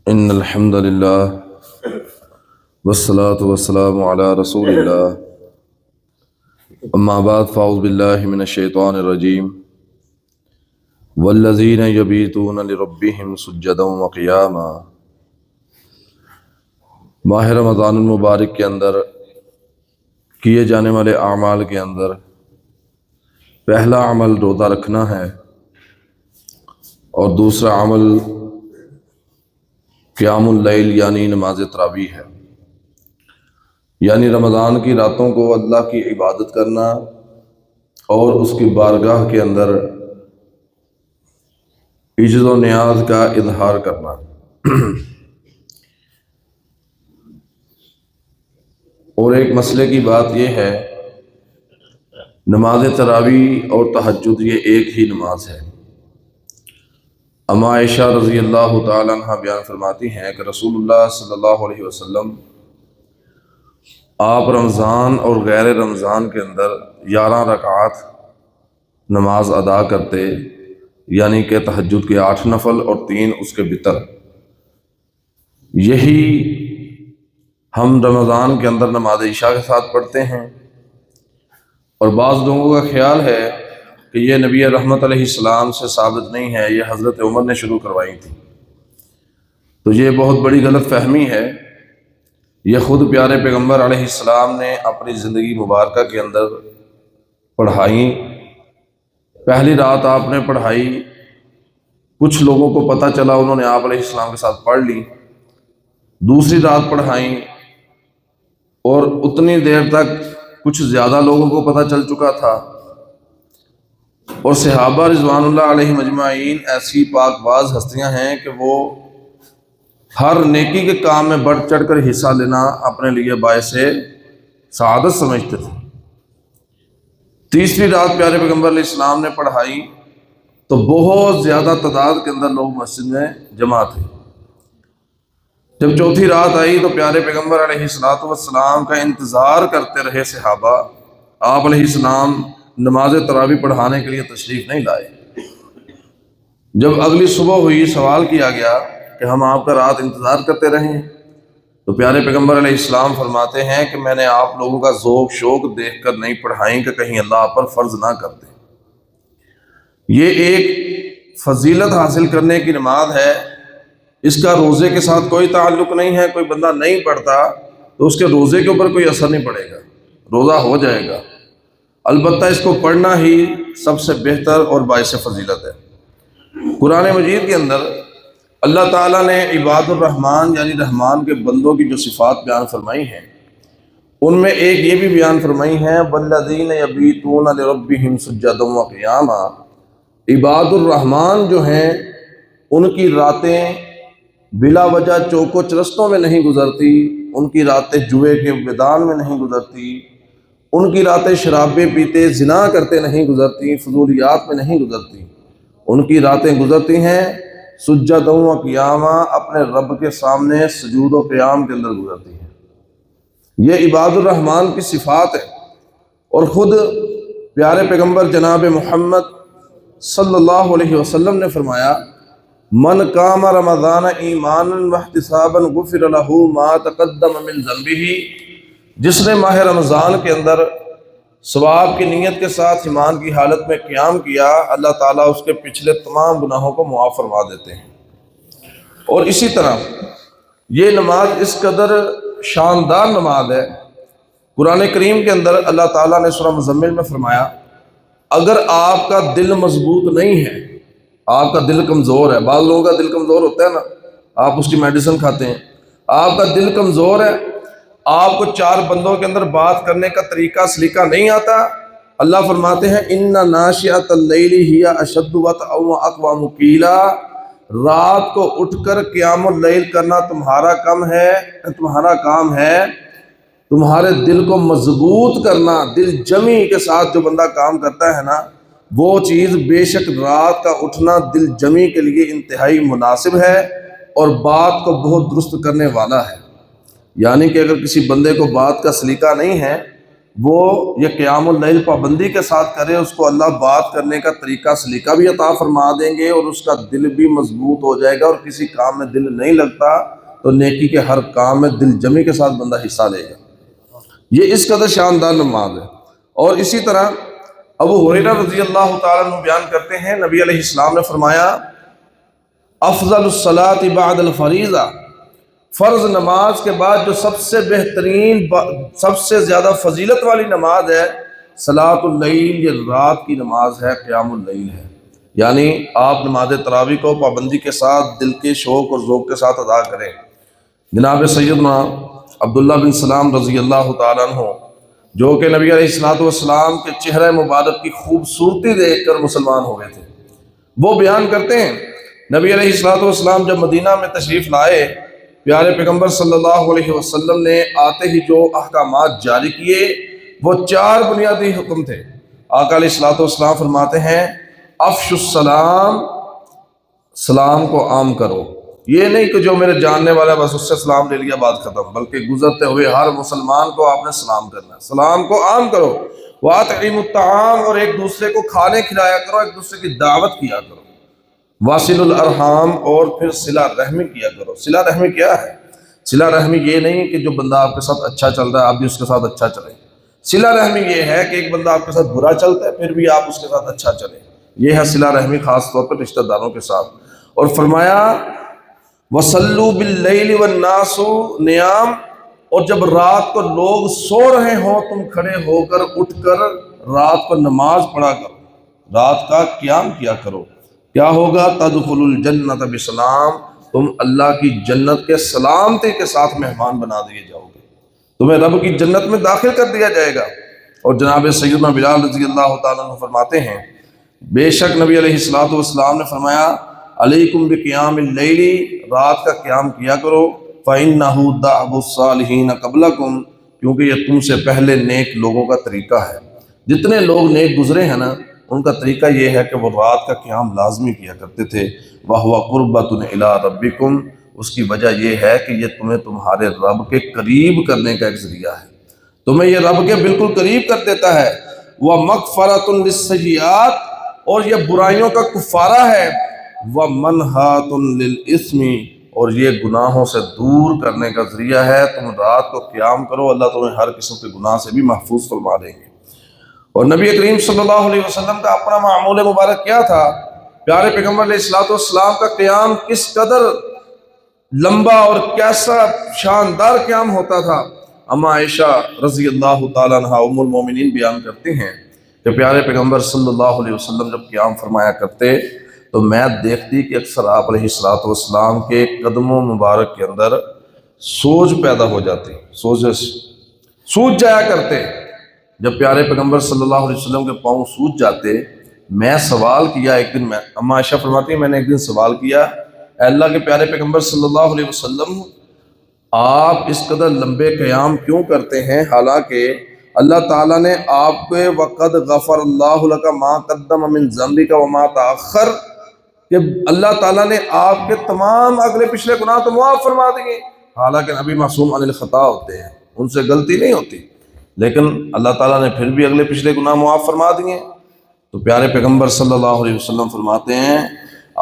ان الحمد للہ والصلاة والسلام علی رسول اللہ اما بعد فاعوذ باللہ من الشیطان الرجیم والذین یبیتون لربہم سجدا وقیاما۔ ماہ رمضان المبارک کے اندر کیے جانے والے اعمال کے اندر پہلا عمل روزہ رکھنا ہے اور دوسرا عمل قیام اللیل یعنی نماز تراویح ہے، یعنی رمضان کی راتوں کو اللہ کی عبادت کرنا اور اس کی بارگاہ کے اندر عجز و نیاز کا اظہار کرنا۔ اور ایک مسئلے کی بات یہ ہے، نماز تراویح اور تہجد یہ ایک ہی نماز ہے۔ اما عائشہ رضی اللہ تعالیٰ عنہ بیان فرماتی ہیں کہ رسول اللہ صلی اللہ علیہ وسلم آپ رمضان اور غیر رمضان کے اندر 11 رکعات نماز ادا کرتے، یعنی کہ تہجد کے 8 نفل اور 3 اس کے وتر۔ یہی ہم رمضان کے اندر نماز عشاء کے ساتھ پڑھتے ہیں، اور بعض لوگوں کا خیال ہے کہ یہ نبی رحمت علیہ السلام سے ثابت نہیں ہے، یہ حضرت عمر نے شروع کروائی تھی۔ تو یہ بہت بڑی غلط فہمی ہے۔ یہ خود پیارے پیغمبر علیہ السلام نے اپنی زندگی مبارکہ کے اندر پڑھائی۔ پہلی رات آپ نے پڑھائی، کچھ لوگوں کو پتہ چلا، انہوں نے آپ علیہ السلام کے ساتھ پڑھ لی۔ دوسری رات پڑھائیں اور اتنی دیر تک کچھ زیادہ لوگوں کو پتہ چل چکا تھا، اور صحابہ رضوان اللہ علیہ مجمعین ایسی پاک باز ہستیاں ہیں کہ وہ ہر نیکی کے کام میں بڑھ چڑھ کر حصہ لینا اپنے لیے باعث سعادت سمجھتے تھے۔ تیسری رات پیارے پیغمبر علیہ السلام نے پڑھائی تو بہت زیادہ تعداد کے اندر لوگ مسجد میں جمع تھے۔ جب چوتھی رات آئی تو پیارے پیغمبر علیہ السلام کا انتظار کرتے رہے صحابہ۔ آپ علیہ السلام نماز تراویح پڑھانے کے لیے تشریف نہیں لائے۔ جب اگلی صبح ہوئی، سوال کیا گیا کہ ہم آپ کا رات انتظار کرتے رہے، تو پیارے پیغمبر علیہ السلام فرماتے ہیں کہ میں نے آپ لوگوں کا ذوق شوق دیکھ کر نہیں پڑھائیں کہ کہیں اللہ آپ پر فرض نہ کر دے۔ یہ ایک فضیلت حاصل کرنے کی نماز ہے، اس کا روزے کے ساتھ کوئی تعلق نہیں ہے۔ کوئی بندہ نہیں پڑھتا تو اس کے روزے کے اوپر کوئی اثر نہیں پڑے گا، روزہ ہو جائے گا۔ البتہ اس کو پڑھنا ہی سب سے بہتر اور باعث فضیلت ہے۔ قرآن مجید کے اندر اللہ تعالیٰ نے عباد الرحمن یعنی رحمان کے بندوں کی جو صفات بیان فرمائی ہیں، ان میں ایک یہ بھی بیان فرمائی ہے والذین یبیتون لربہم سجدا وقیاما۔ عباد الرحمن جو ہیں ان کی راتیں بلا وجہ چوک و چرستوں میں نہیں گزرتی، ان کی راتیں جوئے کے میدان میں نہیں گزرتی، ان کی راتیں شرابیں پیتے زنا کرتے نہیں گزرتی، فضولیات میں نہیں گزرتی۔ ان کی راتیں گزرتی ہیں سجدا و قیاما، اپنے رب کے سامنے سجود و قیام کے اندر گزرتی ہیں۔ یہ عباد الرحمن کی صفات ہے، اور خود پیارے پیغمبر جناب محمد صلی اللہ علیہ وسلم نے فرمایا من قام رمضان ایمانا واحتسابا غفر له ما تقدم من ذنبه۔ جس نے ماہ رمضان کے اندر ثواب کی نیت کے ساتھ ایمان کی حالت میں قیام کیا، اللہ تعالیٰ اس کے پچھلے تمام گناہوں کو معاف فرما دیتے ہیں۔ اور اسی طرح یہ نماز اس قدر شاندار نماز ہے، قرآن کریم کے اندر اللہ تعالیٰ نے سورہ مزمل میں فرمایا اگر آپ کا دل مضبوط نہیں ہے، آپ کا دل کمزور ہے، بعض لوگوں کا دل کمزور ہوتا ہے نا، آپ اس کی میڈیسن کھاتے ہیں، آپ کا دل کمزور ہے، آپ کو 4 بندوں کے اندر بات کرنے کا طریقہ سلیقہ نہیں آتا، اللہ فرماتے ہیں ان ناشئۃ اللیل ہی اشد وطئا واقوم قیلا۔ رات کو اٹھ کر قیام اللیل کرنا تمہارا کام ہے، تمہارے دل کو مضبوط کرنا، دل جمی کے ساتھ جو بندہ کام کرتا ہے نا، وہ چیز بے شک رات کا اٹھنا دل جمی کے لیے انتہائی مناسب ہے اور بات کو بہت درست کرنے والا ہے۔ یعنی کہ اگر کسی بندے کو بات کا سلیقہ نہیں ہے وہ یہ قیام اللیل پابندی کے ساتھ کرے، اس کو اللہ بات کرنے کا طریقہ سلیقہ بھی عطا فرما دیں گے، اور اس کا دل بھی مضبوط ہو جائے گا، اور کسی کام میں دل نہیں لگتا تو نیکی کے ہر کام میں دل جمی کے ساتھ بندہ حصہ لے گا۔ یہ اس قدر شاندار نماز ہے۔ اور اسی طرح ابو ہریرہ رضی اللہ تعالیٰ عنہ بیان کرتے ہیں، نبی علیہ السلام نے فرمایا افضل الصلاۃ بعد الفریضہ، فرض نماز کے بعد جو سب سے بہترین سب سے زیادہ فضیلت والی نماز ہے صلاۃ اللیل، یہ رات کی نماز ہے، قیام اللیل ہے۔ یعنی آپ نماز تراویح کو پابندی کے ساتھ دل کے شوق اور ذوق کے ساتھ ادا کریں۔ جناب سیدنا عبداللہ بن سلام رضی اللہ تعالیٰ عنہ، جو کہ نبی علیہ السلام کے چہرہ مبارک کی خوبصورتی دیکھ کر مسلمان ہو گئے تھے، وہ بیان کرتے ہیں نبی علیہ السلام جب مدینہ میں تشریف لائے، پیارے پیغمبر صلی اللہ علیہ وسلم نے آتے ہی جو احکامات جاری کیے وہ 4 بنیادی حکم تھے۔ آقا علیہ السلام فرماتے ہیں افش السلام، سلام کو عام کرو۔ یہ نہیں کہ جو میرے جاننے والا بس اس سے سلام لے لیا بات ختم، بلکہ گزرتے ہوئے ہر مسلمان کو آپ نے سلام کرنا ہے، سلام کو عام کرو۔ وَأَطْعِمُوا الطَّعَامَ، اور ایک دوسرے کو کھانے کھلایا کرو، ایک دوسرے کی دعوت کیا کرو۔ واصل الارحام، اور پھر صلہ رحمی کیا کرو۔ صلہ رحمی کیا ہے؟ صلہ رحمی یہ نہیں کہ جو بندہ آپ کے ساتھ اچھا چل رہا ہے آپ بھی اس کے ساتھ اچھا چلیں۔ صلہ رحمی یہ ہے کہ ایک بندہ آپ کے ساتھ برا چلتا ہے پھر بھی آپ اس کے ساتھ اچھا چلیں، یہ ہے صلہ رحمی، خاص طور پر رشتہ داروں کے ساتھ۔ اور فرمایا وَصَلُّوا بِاللَّيْلِ وَالنَّاسُ نِيَامٌ، اور جب رات کو لوگ سو رہے ہوں تم کھڑے ہو کر اٹھ کر رات کو نماز پڑھا کرو، رات کا قیام کیا کرو۔ کیا ہوگا؟ تدخلوا الجنۃ بسلام، تم اللہ کی جنت کے سلامتی کے ساتھ مہمان بنا دیے جاؤ گے، تمہیں رب کی جنت میں داخل کر دیا جائے گا۔ اور جناب سیدنا بلال رضی اللہ تعالیٰ عنہ فرماتے ہیں بے شک نبی علیہ السلام نے فرمایا علیکم بقیام اللیل، رات کا قیام کیا کرو، فإنہ دأب الصالحین قبلکم، کیونکہ یہ تم سے پہلے نیک لوگوں کا طریقہ ہے۔ جتنے لوگ نیک گزرے ہیں نا ان کا طریقہ یہ ہے کہ وہ رات کا قیام لازمی کیا کرتے تھے۔ وَهُوَ قُرْبَةٌ إِلَىٰ رَبِّكُمْ، اس کی وجہ یہ ہے کہ یہ تمہیں تمہارے رب کے قریب کرنے کا ایک ذریعہ ہے، تمہیں یہ رب کے بالکل قریب کر دیتا ہے۔ وَمَغْفَرَةٌ لِلسَّيِّئَاتِ، اور یہ برائیوں کا کفارہ ہے۔ وَمَنْہَاتٌ لِلْإِثْمِ، اور یہ گناہوں سے دور کرنے کا ذریعہ ہے۔ تم رات کو قیام کرو، اللہ تمہیں ہر قسم کے گناہ سے بھی محفوظ فرما دیں گے۔ اور نبی کریم صلی اللہ علیہ وسلم کا اپنا معمول مبارک کیا تھا؟ پیارے پیغمبر علیہ السلام کا قیام کس قدر لمبا اور کیسا شاندار قیام ہوتا تھا۔ اما عائشہ رضی اللہ تعالیٰ عنہا ام المومنین بیان کرتے ہیں کہ پیارے پیغمبر صلی اللہ علیہ وسلم جب قیام فرمایا کرتے تو میں دیکھتی کہ اکثر آپ علیہ السلام کے قدموں مبارک کے اندر سوج پیدا ہو جاتی، سوج جایا کرتے۔ جب پیارے پیغمبر صلی اللہ علیہ وسلم کے پاؤں سوج جاتے، میں سوال کیا ایک دن، اما عائشہ فرماتی ہیں میں نے ایک دن سوال کیا، اے اللہ کے پیارے پیغمبر صلی اللہ علیہ وسلم آپ اس قدر لمبے قیام کیوں کرتے ہیں، حالانکہ اللہ تعالیٰ نے آپ کو وقد غفر اللہ لک ما قدم من ذنبک وما تاخر، کہ اللہ تعالیٰ نے آپ کے تمام اگلے پچھلے گناہ تو معاف فرما دیے، حالانکہ نبی معصوم عن الخطا ہوتے ہیں، ان سے غلطی نہیں ہوتی، لیکن اللہ تعالیٰ نے پھر بھی اگلے پچھلے گناہ معاف فرما دیے۔ تو پیارے پیغمبر صلی اللہ علیہ وسلم فرماتے ہیں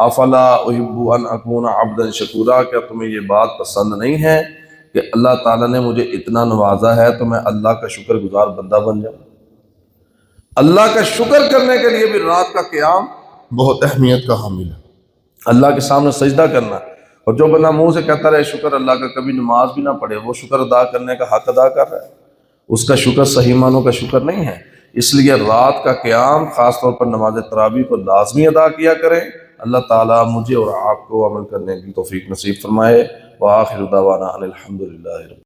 افلا احب ان اکون عبدا شکورا، کیا تمہیں یہ بات پسند نہیں ہے کہ اللہ تعالیٰ نے مجھے اتنا نوازا ہے تو میں اللہ کا شکر گزار بندہ بن جاؤں۔ اللہ کا شکر کرنے کے لیے بھی رات کا قیام بہت اہمیت کا حامل ہے۔ اللہ کے سامنے سجدہ کرنا، اور جو بندہ منہ سے کہتا رہے شکر اللہ کا، کبھی نماز بھی نہ پڑھے، وہ شکر ادا کرنے کا حق ادا کر رہا ہے، اس کا شکر صحیح معنوں کا شکر نہیں ہے۔ اس لیے رات کا قیام خاص طور پر نماز تراویح کو لازمی ادا کیا کریں۔ اللہ تعالیٰ مجھے اور آپ کو عمل کرنے کی توفیق نصیب فرمائے۔ وآخر دعوانا ان الحمد للہ۔